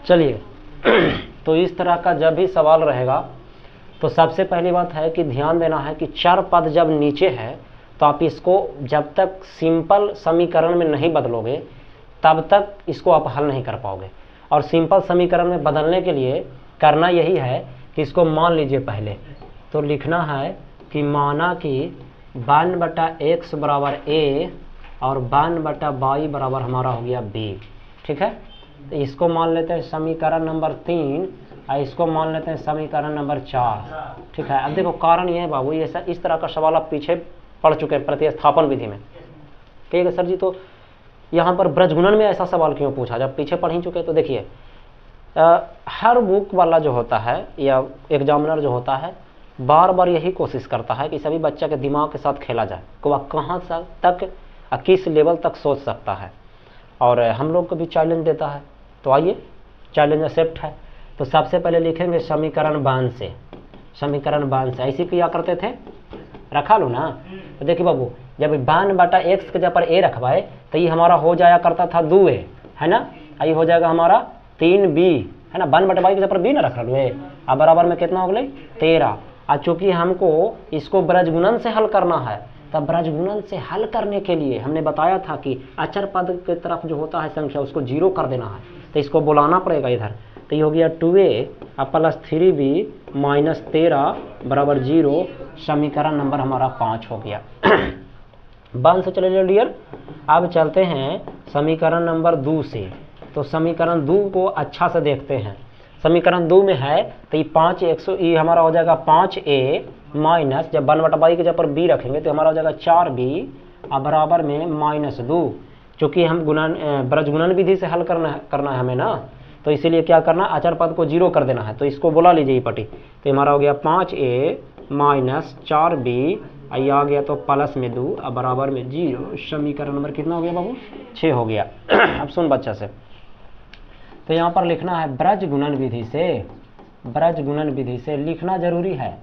चलिए तो इस तरह का जब भी सवाल रहेगा तो सबसे पहली बात है कि ध्यान देना है कि चर पद जब नीचे है तो आप इसको जब तक सिंपल समीकरण में नहीं बदलोगे तब तक इसको आप हल नहीं कर पाओगे। और सिंपल समीकरण में बदलने के लिए करना यही है कि इसको मान लीजिए पहले तो लिखना है कि माना कि 1/x बराबर a और 1/y बराबर हमारा हो गया b। ठीक है, तो इसको मान लेते हैं समीकरण नंबर 3 और इसको मान लेते हैं समीकरण नंबर 4। ठीक है, अब देखो कारण ये है बाबू, ये इस तरह का सवाल आप पीछे पढ़ चुके हैं प्रतिस्थापन विधि में। ठीक है सर जी, तो यहाँ पर ब्रजगुणन में ऐसा सवाल क्यों पूछा, जब पीछे पढ़ ही चुके। तो देखिए हर बुक वाला जो होता है या एग्जामिनर जो होता है बार बार यही कोशिश करता है कि सभी बच्चा के दिमाग के साथ खेला जाए कि वह कहाँ तक किस लेवल तक सोच सकता है, और हम लोग को भी चैलेंज देता है। तो आइए, चैलेंज एक्सेप्ट है। तो सबसे पहले लिखेंगे समीकरण 1 से, समीकरण 1 से ऐसे किया करते थे, रखा लो ना। तो देखिए बाबू, जब 1/x के जगह पर a रखवाए तो ये हमारा हो जाया करता था 2a, है ना, ये हो जाएगा हमारा 3b, है ना। 1/y के जगह पर b ना रख लो है, अब बराबर में कितना हो गया 13। और चूंकि हमको इसको ब्रजगुणन से हल करना है, तब ब्रजगुणन से हल करने के लिए हमने बताया था कि अचर पद की तरफ जो होता है संख्या उसको 0 कर देना है, तो इसको बुलाना पड़ेगा इधर। तो ये हो गया 2a प्लस 3b माइनस 13 बराबर 0। समीकरण नंबर हमारा 5 हो गया। 1 से चले डियर। अब चलते हैं समीकरण नंबर 2 से। तो समीकरण 2 को अच्छा से देखते हैं। समीकरण 2 में है तो ये 5x ये हमारा हो जाएगा 5a माइनस, जब 1/y के जगह पर b रखेंगे तो हमारा हो जाएगा 4b और बराबर में -2। चूँकि हम ब्रजगुणन विधि से हल करना है हमें ना, तो इसीलिए क्या करना, अचर पद को 0 कर देना है। तो इसको बुला लीजिए ये पट्टी, तो हमारा हो गया 5a माइनस 4b, ये आ गया तो प्लस में 2 और बराबर में 0। समीकरण नंबर कितना हो गया बाबू, 6 हो गया। अब सुन बच्चा से, तो यहाँ पर लिखना है ब्रजगुणन विधि से, ब्रजगुणन विधि से लिखना जरूरी है,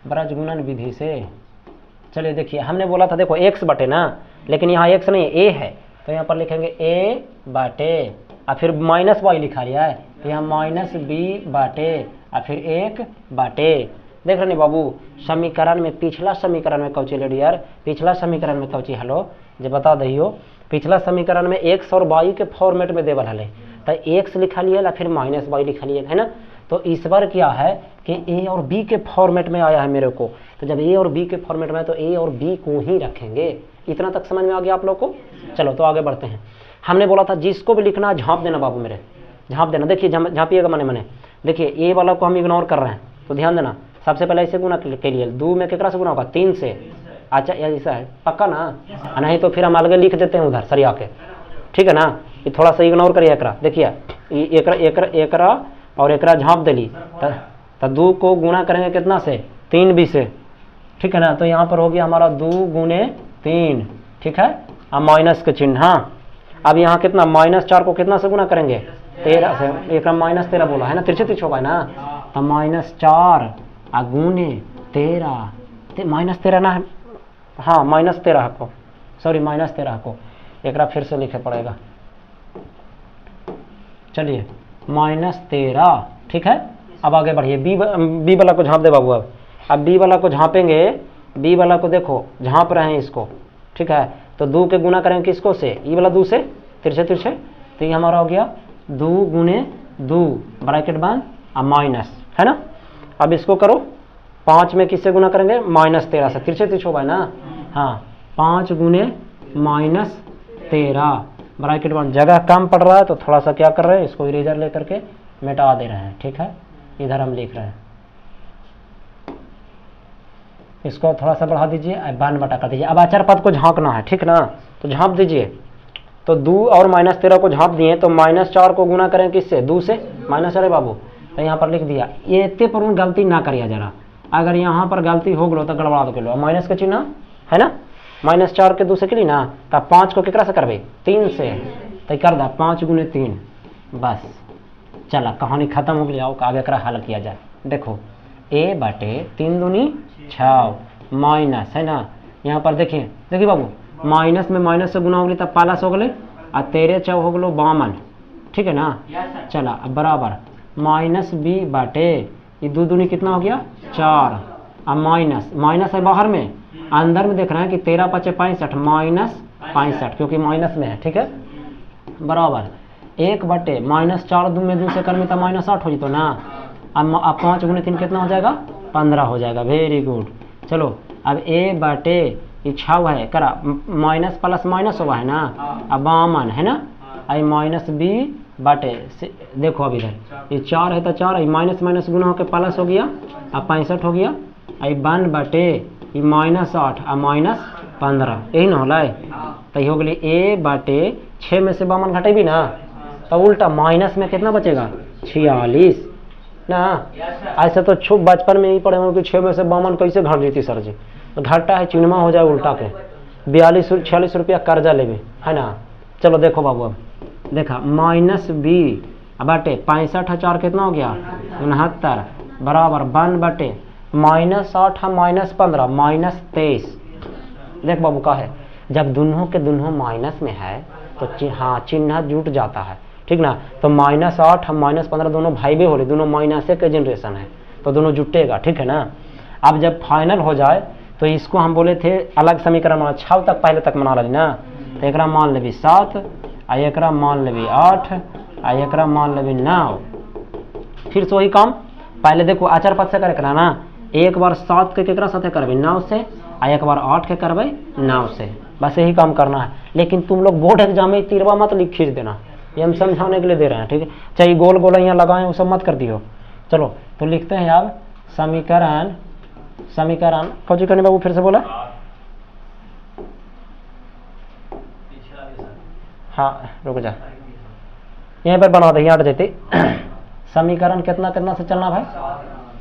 ब्रजगुणन विधि से। चलिए देखिए, हमने बोला था देखो x बटे ना, लेकिन यहाँ x नहीं a है, तो यहाँ पर लिखेंगे a बटे और फिर -y लिखा लिया है, तो यहाँ -b बटे और फिर 1 बटे। देख रहे नहीं बाबू, समीकरण में पिछला समीकरण में कौची लेडियर, पिछला समीकरण में कौची हलो जो बता दहियो, पिछला समीकरण में x और y के फॉर्मेट में देवल हले, तो x लिखा लिया फिर -y लिखा लिया, है ना। तो इस बार क्या है कि a और b के फॉर्मेट में आया है मेरे को, तो जब a और b के फॉर्मेट में तो a और b को ही रखेंगे। इतना तक समझ में आ गया आप लोग को। चलो तो आगे बढ़ते हैं। हमने बोला था जिसको भी लिखना झाँप देना बाबू मेरे, झाँप देना। देखिए झाँपिएगा मने देखिए ए वाला को हम इग्नोर कर रहे हैं, तो ध्यान देना। सबसे पहले ऐसे गुना के लिए 2 में केकरा से गुना होगा 3 से। अच्छा ऐसा है पक्का ना, नहीं तो फिर हम अलग लिख देते हैं उधर सरिया के, ठीक है ना। ये थोड़ा सा इग्नोर करिए एकरा, देखिए एकरा और एकरा झाँप दिली तो 2 को गुना करेंगे कितना से 3b से, ठीक है ना। तो यहाँ पर हो गया हमारा 2 गुने 3, ठीक है, अब माइनस के चिन्ह। हाँ अब यहाँ कितना -4 को कितना से गुना करेंगे 13 से, एक -13 बोला है ना, तिरछे होगा ना, तो -4 गुने 13, -13 ना है, हाँ -13 को, सॉरी -13 को एक बार फिर से लिखे पड़ेगा। चलिए -13, ठीक है। अब आगे बढ़िए, बी वाला को झाँप दे बाबू। अब बी वाला को झाँपेंगे, बी वाला को देखो झाँप रहे हैं इसको, ठीक है। तो 2 के गुना करेंगे किसको से, ये वाला 2 से, तिरछे, तो ये हमारा हो गया 2 गुने 2 ब्रैकेट बंद और माइनस, है ना। अब इसको करो 5 में किससे गुना करेंगे -13 से, तिरछे होगा ना, हाँ 5 गुने -13 ब्रैकेट बंद। जगह कम पड़ रहा है तो थोड़ा सा क्या कर रहे हैं, इसको इरेजर लेकर के मिटा दे रहे हैं, ठीक है। इधर हम लिख रहे हैं, इसको थोड़ा सा बढ़ा दीजिए, 52 कर दीजिए। अब अचर पद को झाँकना है, ठीक ना, तो झाँप दीजिए। तो 2 और -13 को झाँप दिए, तो -4 को गुना करें किससे 2 से, -4 बाबू, तो यहाँ पर लिख दिया। ये इतने पर गलती ना करिए जरा, अगर यहाँ पर गलती हो गलो तो गड़बड़ा दो किलो, माइनस के चिन्ह है ना, -4 के 2 से करी ना, तब 5 को केकरा से करबे 3 से, तो कर दा 5 गुने 3, बस चला कहानी खत्म हो गई। आओ आगे करा हल किया जाए। देखो a बटे 3 दूनी 6 माइनस, है ना, यहाँ पर देखिए बाबू, माइनस में माइनस से गुना हो गई तब प्लस हो गए, और 13 4 हो गलो 52, ठीक है ना। चला अब बराबर माइनस बी बाटे ये 2 दूनी कितना हो गया 4। अब माइनस माइनस है बाहर में, अंदर में देख रहे हैं कि 13 × 5 = 65 माइनस 65 क्योंकि माइनस में है, ठीक है। बराबर 1 बटे माइनस 4 2 में 2 से कर्मी तो माइनस 8 हो जी तो ना। अब 5 × 3 कितना हो जाएगा 15 हो जाएगा। Very good. चलो अब ए बटे ये 6 है करा माइनस प्लस माइनस हुआ है ना, अब बामन है ना। आई माइनस बी बटे देखो अब इधर ये 4 है तो 4 माइनस माइनस गुना होकर प्लस हो गया, अब 65 हो गया। आई 1 बटे ये -8 और -15 यही ना होला तो हो गई ए बटे 6 में से बामन घटेगी ना तो उल्टा माइनस में कितना बचेगा 46 ना। ऐसे तो छुप बचपन में ही पढ़े हो कि 6 में से बामन कैसे घट देती सर जी, घाटा है चिन्हवा हो जाए उल्टा के 42-46 रुपया कर्जा लेवे है ना। चलो देखो बाबू अब देखा माइनस बी बटे 65 4 कितना हो गया 69 बराबर 1 बटे -8 -15 -23। देख बाबू का है जब दोनों के दोनों माइनस में है तो हाँ चिन्ह जुट जाता है, ठीक ना। तो -8 -15 दोनों भाई भी हो रहे, दोनों माइनस के जनरेशन है तो दोनों जुटेगा, ठीक है ना। अब जब फाइनल हो जाए तो इसको हम बोले थे अलग समीकरण बना 6 तक पहले तक बना ली ना। तो एक मान लेवी 7 आ एक मान लेवी 8 आ एक मान लेवी 9। फिर से वही काम पहले देखो आचार पद से करे ना, एक बार 7 के केकरा साथे करबे 9 से आ एक बार 8 के करबे 9 से, बस यही काम करना है। लेकिन तुम लोग बोर्ड एग्जाम में तिरवा मत लिख खींच देना, ये हम समझाने के लिए दे रहे हैं, ठीक है। चाहिए गोल गोल यहाँ लगाए वो सब मत कर दियो। चलो तो लिखते हैं अब समीकरण कौन करने बाबू फिर से बोला हाँ रुक जा यहीं पर बना दे यहाँ देते समीकरण कितना कितना से चलना भाई,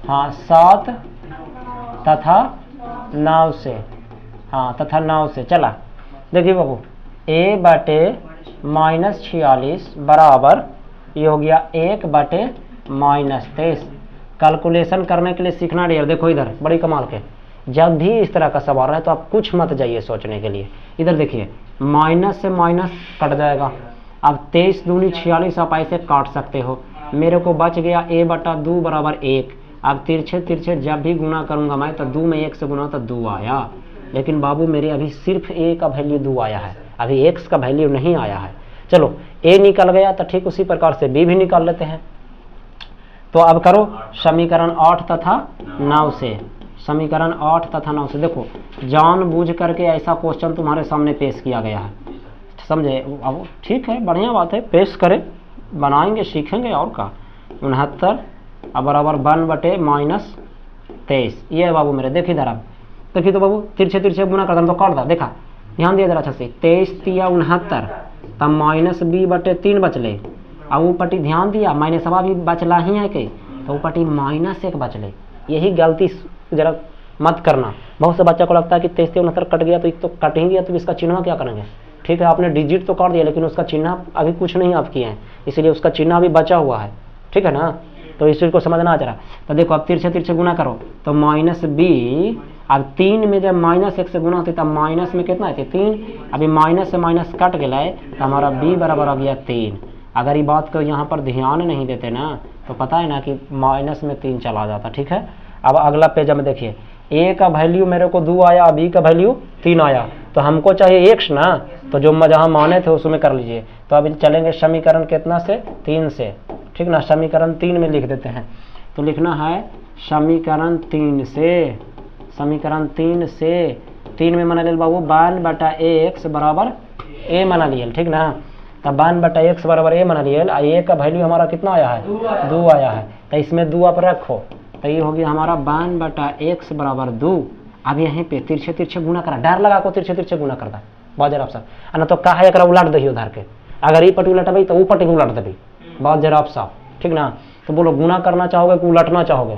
हाँ 7 तथा 9 से, हाँ तथा 9 से चला। देखिए बाबू a बटे -46 बराबर ये हो गया 1 बटे -23। कैलकुलेशन करने के लिए सीखना डियर। देखो इधर बड़ी कमाल के जब भी इस तरह का सवाल है तो आप कुछ मत जाइए सोचने के लिए। इधर देखिए माइनस से माइनस कट जाएगा। अब 23 दूनी 46 आप ऐसे काट सकते हो। मेरे को बच गया a बटा 2 बराबर 1। अब तिरछे तिरछे जब भी गुना करूंगा मैं तो 2 में 1 से गुना तो 2 आया, लेकिन बाबू मेरे अभी सिर्फ a का वैल्यू 2 आया है, अभी x का वैल्यू नहीं आया है। चलो a निकल गया तो ठीक उसी प्रकार से b भी निकाल लेते हैं। तो अब करो समीकरण 8 तथा 9 से, समीकरण 8 तथा 9 से। देखो जानबूझ करके ऐसा क्वेश्चन तुम्हारे सामने पेश किया गया है, समझे। अब ठीक है बढ़िया बात है, पेश करें बनाएंगे सीखेंगे और का। 69 अब बराबर 1 बटे -23 ये है बाबू मेरे। देखिए इधर आप देखिए तो बाबू तिरछे तिरछे गुना कर तो काट दा, देखा ध्यान दिया जरा अच्छा से। 23 तिया 69 तब माइनस b बटे 3 बचले। अब वो पट्टी ध्यान दिया माइनस सवा भी बचला ही है के तो वो पट्टी -1 बचले। यही गलती जरा मत करना। बहुत से बच्चा को लगता है कि 23 69 कट गया तो एक तो कट ही गया तो इसका चिन्ह क्या करेंगे। ठीक है आपने डिजिट तो काट दिया लेकिन उसका चिन्ह अभी कुछ नहीं आप किए हैं, इसलिए उसका चिन्ह अभी बचा हुआ है, ठीक है ना। तो इस चीज को समझना जरा। तो देखो अब तिरछे तिरछे गुना करो तो -b अब 3 में जब -1 से गुना होती तब माइनस में कितना आती 3। अभी माइनस से माइनस कट गया तो हमारा b बराबर आ गया 3। अगर ये बात को यहाँ पर ध्यान नहीं देते ना तो पता है ना कि माइनस में 3 चला जाता, ठीक है। अब अगला पेज में देखिए a का वैल्यू मेरे को 2 आया, b का वैल्यू 3 आया, तो हमको चाहिए x ना, तो जो जहाँ माने थे उसमें कर लीजिए। तो अभी चलेंगे समीकरण कितना से 3 से, ठीक ना। समीकरण 3 में लिख देते हैं। तो लिखना है समीकरण 3 से, समीकरण 3 से 3 में मना लियल बाबू 1 बटा x बराबर a मना लियल, ठीक ना। तब 1 बटा x बराबर a मना लियल। a का वैल्यू हमारा कितना आया है 2 आया है, तो इसमें 2 आप रखो तो ये हो गया हमारा 1 बटा x बराबर 2। अब यहीं पे तिरछे तिरछे गुना करा, डर लगा को तिरछे तिरछे गुना करता बहुत जरा साहब, ना तो कहा एक उलट दही उधर के। अगर ये पट्टी उलटबी तो वो पट्टी उलट देवी बहुत जरा साहब, ठीक ना। तो बोलो गुना करना चाहोगे कि उलटना चाहोगे।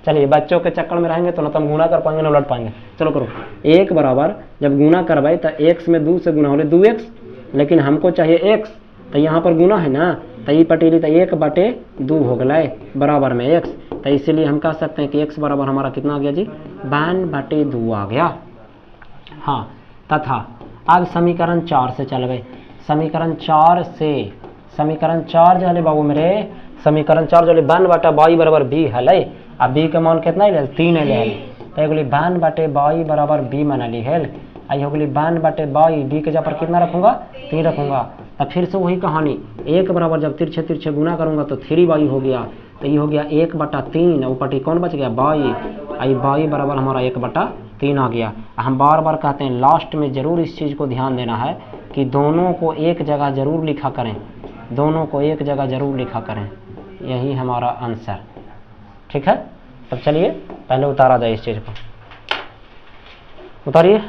चलिए बच्चों के चक्कर में रहेंगे तो ना तो हम गुना कर पाएंगे ना उलट पाएंगे। चलो करो 1 बराबर जब गुना करवाए तो x में 2 से गुना हो 2x, लेकिन हमको चाहिए x तो यहाँ पर गुना है ना, तो ये पटेली तो 1 बटे 2 हो गया बराबर में x। तो इसीलिए हम कह सकते हैं कि x बराबर हमारा कितना आ गया जी 1 बटे 2 आ गया। हाँ तथा अब समीकरण 4 से चल गए। समीकरण 4 से, समीकरण 4 जो है बाबू मेरे, समीकरण 4 जो 1/y बराबर b है, अब b के मान कितना है 3 है, तो एगो 1/y बराबर b मान ली है, आई हो गई 1/y, b के जगह पर कितना रखूंगा 3 रखूंगा। तब फिर से वही कहानी, 1 बराबर जब तिरछे तिरछे गुना करूंगा तो 3y हो गया, तो ये हो गया 1/3, ऊपर कौन बच गया y, आई y बराबर हमारा 1/3 आ गया। हम बार बार कहते हैं लास्ट में जरूर इस चीज़ को ध्यान देना है कि दोनों को एक जगह जरूर लिखा करें, दोनों को एक जगह जरूर लिखा करें, यही हमारा आंसर। ठीक है, तब चलिए पहले उतारा जाए इस चीज़ को, उतारिए।